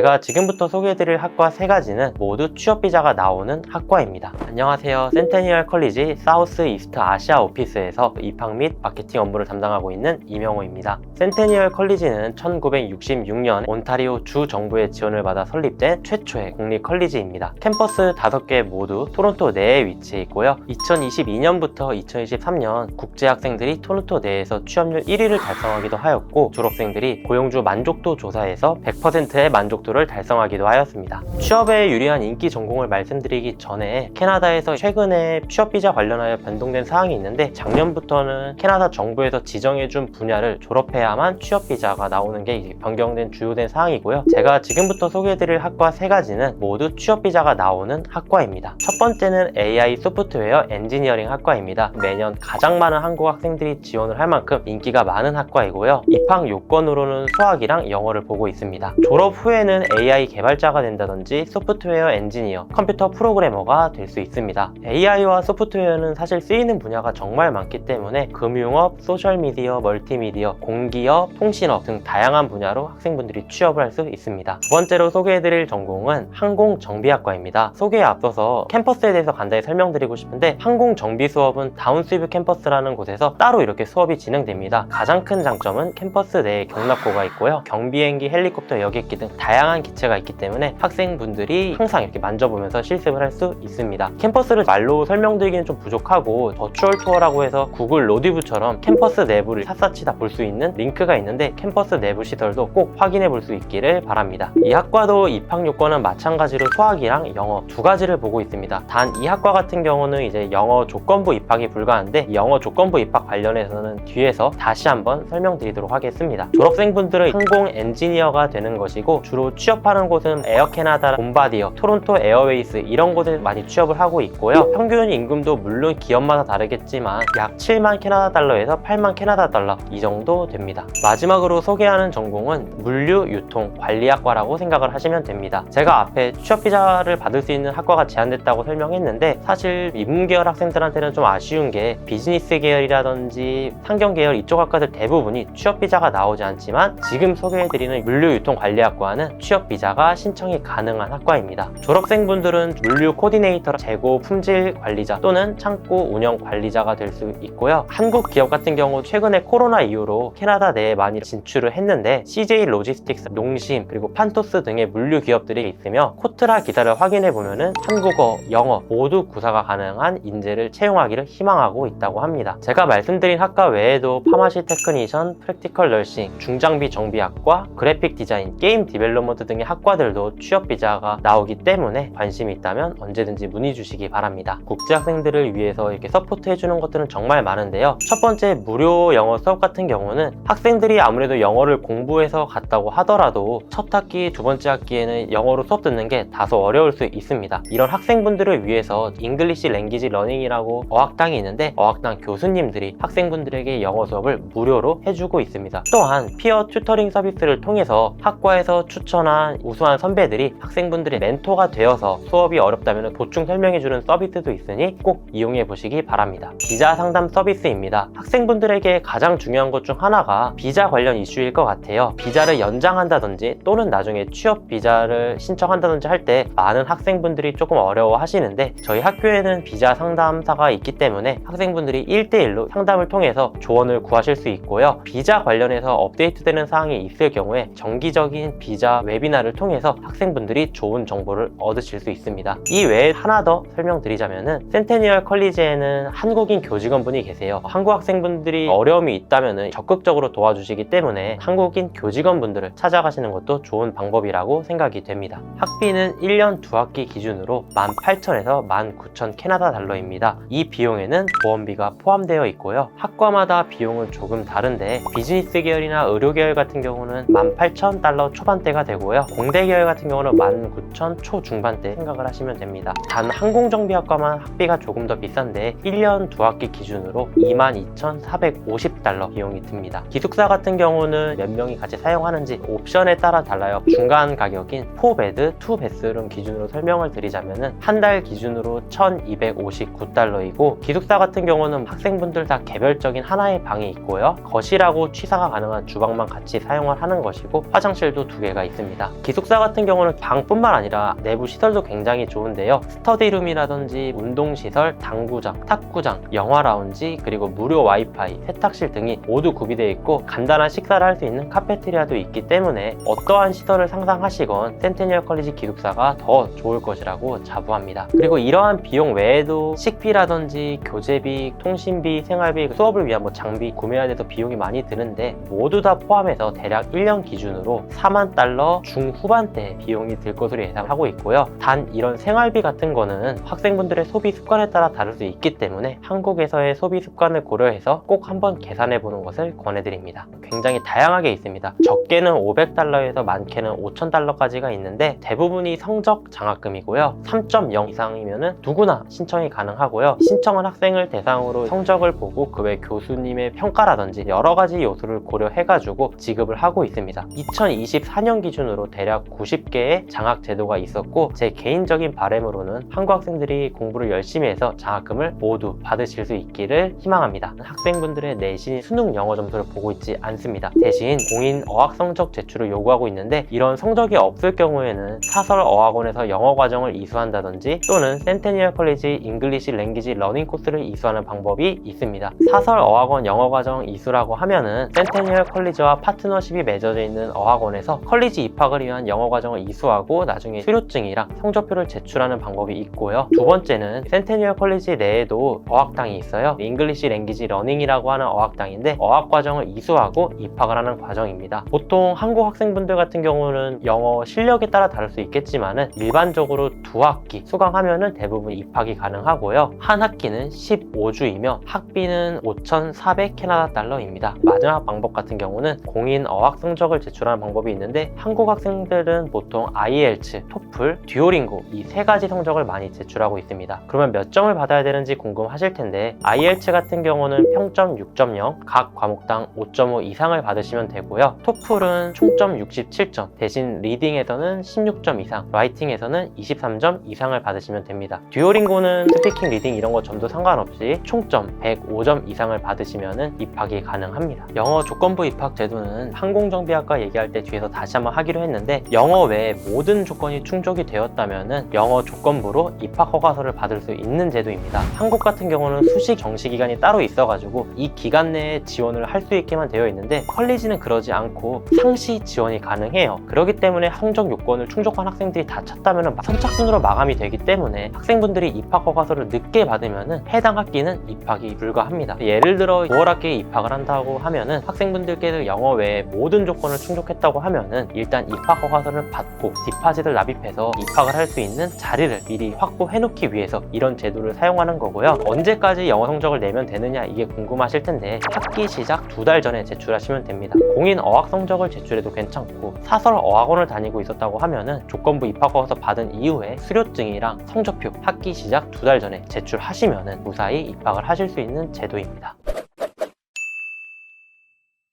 제가 지금부터 소개해드릴 학과 3가지는 모두 취업비자가 나오는 학과입니다. 안녕하세요. 센테니얼 컬리지 사우스 이스트 아시아 오피스에서 입학 및 마케팅 업무를 담당하고 있는 이명호입니다. 센테니얼 컬리지는 1966년 온타리오 주 정부의 지원을 받아 설립된 최초의 공립 컬리지입니다. 캠퍼스 5개 모두 토론토 내에 위치해 있고요. 2022년부터 2023년 국제학생들이 토론토 내에서 취업률 1위를 달성하기도 하였고, 졸업생들이 고용주 만족도 조사에서 100%의 만족도를 달성하기도 하였습니다. 취업에 유리한 인기 전공을 말씀드리기 전에 캐나다에서 최근에 취업비자 관련하여 변동된 사항이 있는데, 작년부터는 캐나다 정부에서 지정해준 분야를 졸업해야만 취업비자가 나오는 게 변경된 주요된 사항이고요. 제가 지금부터 소개해드릴 학과 3가지는 모두 취업비자가 나오는 학과입니다. 첫 번째는 AI 소프트웨어 엔지니어링 학과입니다. 매년 가장 많은 한국 학생들이 지원을 할 만큼 인기가 많은 학과이고요. 입학 요건으로는 수학이랑 영어를 보고 있습니다. 졸업 후에는 AI 개발자가 된다든지 소프트웨어 엔지니어, 컴퓨터 프로그래머가 될 수 있습니다. AI와 소프트웨어는 사실 쓰이는 분야가 정말 많기 때문에 금융업, 소셜미디어, 멀티미디어, 공기업, 통신업 등 다양한 분야로 학생분들이 취업을 할 수 있습니다. 두 번째로 소개해드릴 전공은 항공정비학과입니다. 소개에 앞서서 캠퍼스에 대해서 간단히 설명드리고 싶은데, 항공정비 수업은 다운스위브 캠퍼스라는 곳에서 따로 이렇게 수업이 진행됩니다. 가장 큰 장점은 캠퍼스 내에 경납고가 있고요. 경비행기, 헬리콥터, 여객기 등 다양한 기체가 있기 때문에 학생분들이 항상 이렇게 만져보면서 실습을 할 수 있습니다. 캠퍼스를 말로 설명드리기는 좀 부족하고, 버추얼 투어라고 해서 구글 로디뷰처럼 캠퍼스 내부를 샅샅이 다 볼 수 있는 링크가 있는데, 캠퍼스 내부 시설도 꼭 확인해 볼 수 있기를 바랍니다. 이 학과도 입학 요건은 마찬가지로 수학이랑 영어 2가지를 보고 있습니다. 단 이 학과 같은 경우는 이제 영어 조건부 입학이 불가한데, 영어 조건부 입학 관련해서는 뒤에서 다시 한번 설명드리도록 하겠습니다. 졸업생분들은 항공 엔지니어가 되는 것이고, 주로 취업하는 곳은 에어 캐나다, 봄바디어, 토론토 에어웨이스 이런 곳에 많이 취업을 하고 있고요. 평균 임금도 물론 기업마다 다르겠지만 약 7만 캐나다 달러에서 8만 캐나다 달러 이 정도 됩니다. 마지막으로 소개하는 전공은 물류, 유통, 관리학과라고 생각을 하시면 됩니다. 제가 앞에 취업비자를 받을 수 있는 학과가 제한됐다고 설명했는데, 사실 인문계열 학생들한테는 좀 아쉬운 게 비즈니스 계열이라든지 상경계열 이쪽 학과들 대부분이 취업비자가 나오지 않지만, 지금 소개해드리는 물류유통관리학과는 취업비자가 신청이 가능한 학과입니다. 졸업생분들은 물류 코디네이터, 재고 품질 관리자 또는 창고 운영 관리자가 될 수 있고요. 한국 기업 같은 경우 최근에 코로나 이후로 캐나다 내에 많이 진출을 했는데, CJ 로지스틱스, 농심, 그리고 판토스 등의 물류 기업들이 있으며, 코트라 기사를 확인해 보면은 한국어, 영어 모두 구사가 가능한 인재를 채용하기를 희망하고 있다고 합니다. 제가 말씀드린 학과 외에도 파마시 테크니션, 프랙티컬 널싱, 중장비 정비학과, 그래픽 디자인, 게임 디벨롭먼트 등의 학과들도 취업 비자가 나오기 때문에 관심이 있다면 언제든지 문의 주시기 바랍니다. 국제학생들을 위해서 이렇게 서포트 해주는 것들은 정말 많은데요. 첫 번째, 무료 영어 수업 같은 경우는 학생들이 아무래도 영어를 공부해서 갔다고 하더라도 첫 학기, 두 번째 학기에는 영어로 수업 듣는 게 다소 어려울 수 있습니다. 이런 학생분들을 위해서 잉글리시 랭귀지 러닝이라고 어학당이 있는데, 어학당 교수님들이 학생분들에게 영어 수업을 무료로 해주고 있습니다. 또한 피어 튜터링 서비스를 통해서 학과에서 추천한 우수한 선배들이 학생분들의 멘토가 되어서 수업이 어렵다면 보충 설명해주는 서비스도 있으니 꼭 이용해 보시기 바랍니다. 비자 상담 서비스입니다. 학생분들에게 가장 중요한 것 중 하나가 비자 관련 이슈일 것 같아요. 비자를 연장한다든지 또는 나중에 취업 비자를 신청한다든지 할 때 많은 학생분들이 조금 어려워 하시는데, 저희 학교에는 비자 상담사가 있기 때문에 학생분들이 1대1로 상담을 통해서 조언을 구하실 수 있고요. 비자 관련해서 업데이트되는 사항이 있을 경우에 정기적인 비자 웨비나를 통해서 학생분들이 좋은 정보를 얻으실 수 있습니다. 이 외에 하나 더 설명드리자면은, 센테니얼 컬리지에는 한국인 교직원분이 계세요. 한국 학생분들이 어려움이 있다면 적극적으로 도와주시기 때문에 한국인 교직원분들을 찾아가시는 것도 좋은 방법이라고 생각이 됩니다. 학비는 1년 2학기 기준으로 18,000에서 19,000 캐나다 달러입니다. 이 비용에는 보험비가 포함되어 있고요. 학과마다 비용은 조금 다른데, 비즈니스 계열이나 의료 계열 같은 경우는 18,000 달러 초반대가 되고요. 공대 계열 같은 경우는 19,000 초중반대 생각을 하시면 됩니다. 단 항공정비학과만 학비가 조금 더 비싼데 1년 2학기 기준으로 22,450 달러 비용이 듭니다. 기숙사 같은 경우는 몇 명이 같이 사용하는지 옵션에 따라 달라요. 중간 가격인 4베드, 2베스룸 기준으로 설명을 드리자면은 한 달 기준으로 1,259달러이고, 기숙사 같은 경우는 학생분들 다 개별적인 하나의 방이 있고요. 거실하고 취사가 가능한 주방만 같이 사용을 하는 것이고, 화장실도 2개가 있습니다. 있습니다. 기숙사 같은 경우는 방뿐만 아니라 내부 시설도 굉장히 좋은데요. 스터디룸이라든지 운동시설, 당구장, 탁구장, 영화 라운지, 그리고 무료 와이파이, 세탁실 등이 모두 구비되어 있고 간단한 식사를 할 수 있는 카페테리아도 있기 때문에 어떠한 시설을 상상하시건 센테니얼 컬리지 기숙사가 더 좋을 것이라고 자부합니다. 그리고 이러한 비용 외에도 식비라든지 교재비, 통신비, 생활비, 수업을 위한 장비 구매해야 돼서 비용이 많이 드는데 모두 다 포함해서 대략 1년 기준으로 4만 달러 중후반대 비용이 들 것으로 예상하고 있고요. 단 이런 생활비 같은 거는 학생분들의 소비 습관에 따라 다를 수 있기 때문에 한국에서의 소비 습관을 고려해서 꼭 한번 계산해 보는 것을 권해드립니다. 굉장히 다양하게 있습니다. 적게는 500달러에서 많게는 5,000달러까지가 있는데 대부분이 성적 장학금이고요. 3.0 이상이면 누구나 신청이 가능하고요. 신청한 학생을 대상으로 성적을 보고 그 외 교수님의 평가라든지 여러 가지 요소를 고려해가지고 지급을 하고 있습니다. 2024년 기준으로 대략 90개의 장학 제도가 있었고 제 개인적인 바람으로는 한국 학생들이 공부를 열심히 해서 장학금을 모두 받으실 수 있기를 희망합니다. 학생분들의 내신 수능 영어 점수를 보고 있지 않습니다. 대신 공인 어학 성적 제출을 요구하고 있는데 이런 성적이 없을 경우에는 사설 어학원에서 영어 과정을 이수한다든지 또는 센테니얼 컬리지 잉글리시 랭귀지 러닝 코스를 이수하는 방법이 있습니다. 사설 어학원 영어 과정 이수라고 하면은 센테니얼 컬리지와 파트너십이 맺어져 있는 어학원에서 컬리지 입학을 위한 영어 과정을 이수하고 나중에 수료증이랑 성적표를 제출하는 방법이 있고요. 두 번째는 센테니얼 컬리지 내에도 어학당이 있어요. 잉글리시 랭귀지 러닝이라고 하는 어학당인데 어학 과정을 이수하고 입학을 하는 과정입니다. 보통 한국 학생분들 같은 경우는 영어 실력에 따라 다를 수 있겠지만은 일반적으로 2학기 수강하면은 대부분 입학이 가능하고요. 한 학기는 15주이며 학비는 5,400 캐나다 달러입니다. 마지막 방법 같은 경우는 공인 어학 성적을 제출하는 방법이 있는데 한국 학생들은 보통 IELTS, 토플, 듀오링고 이 세 가지 성적을 많이 제출하고 있습니다. 그러면 몇 점을 받아야 되는지 궁금하실 텐데 IELTS 같은 경우는 평점 6.0, 각 과목당 5.5 이상을 받으시면 되고요. 토플은 총점 67점, 대신 리딩에서는 16점 이상, 라이팅에서는 23점 이상을 받으시면 됩니다. 듀오링고는 스피킹, 리딩 이런 거 점도 상관없이 총점 105점 이상을 받으시면 입학이 가능합니다. 영어 조건부 입학 제도는 항공정비학과 얘기할 때 뒤에서 다시 한번 하기로 했는데 영어 외에 모든 조건이 충족이 되었다면 영어 조건부로 입학 허가서를 받을 수 있는 제도입니다. 한국 같은 경우는 수시 정시 기간이 따로 있어가지고 이 기간 내에 지원을 할 수 있게만 되어 있는데 컬리지는 그러지 않고 상시 지원이 가능해요. 그렇기 때문에 성적 요건을 충족한 학생들이 다 찼다면 선착순으로 마감이 되기 때문에 학생분들이 입학 허가서를 늦게 받으면 해당 학기는 입학이 불가합니다. 예를 들어 9월 학기에 입학을 한다고 하면은 학생분들께서 영어 외에 모든 조건을 충족했다고 하면은 일단 입학 허가서를 받고 디파짓을 납입해서 입학을 할 수 있는 자리를 미리 확보해 놓기 위해서 이런 제도를 사용하는 거고요. 언제까지 영어 성적을 내면 되느냐 이게 궁금하실 텐데 학기 시작 2달 전에 제출하시면 됩니다. 공인 어학 성적을 제출해도 괜찮고 사설 어학원을 다니고 있었다고 하면은 조건부 입학 허가서 받은 이후에 수료증이랑 성적표 학기 시작 2달 전에 제출하시면은 무사히 입학을 하실 수 있는 제도입니다.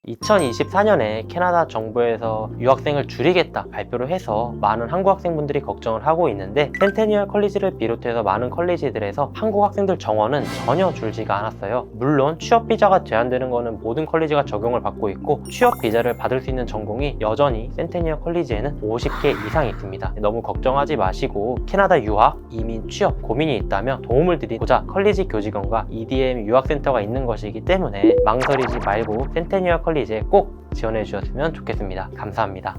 2024년에 캐나다 정부에서 유학생을 줄이겠다 발표를 해서 많은 한국 학생분들이 걱정을 하고 있는데 센테니얼 컬리지를 비롯해서 많은 컬리지들에서 한국 학생들 정원은 전혀 줄지가 않았어요. 물론 취업 비자가 제한되는 거는 모든 컬리지가 적용을 받고 있고 취업 비자를 받을 수 있는 전공이 여전히 센테니얼 컬리지에는 50개 이상 있습니다. 너무 걱정하지 마시고 캐나다 유학, 이민, 취업 고민이 있다면 도움을 드리고자 컬리지 교직원과 EDM 유학센터가 있는 것이기 때문에 망설이지 말고 센테니얼 컬리지에 꼭 지원해 주셨으면 좋겠습니다. 감사합니다.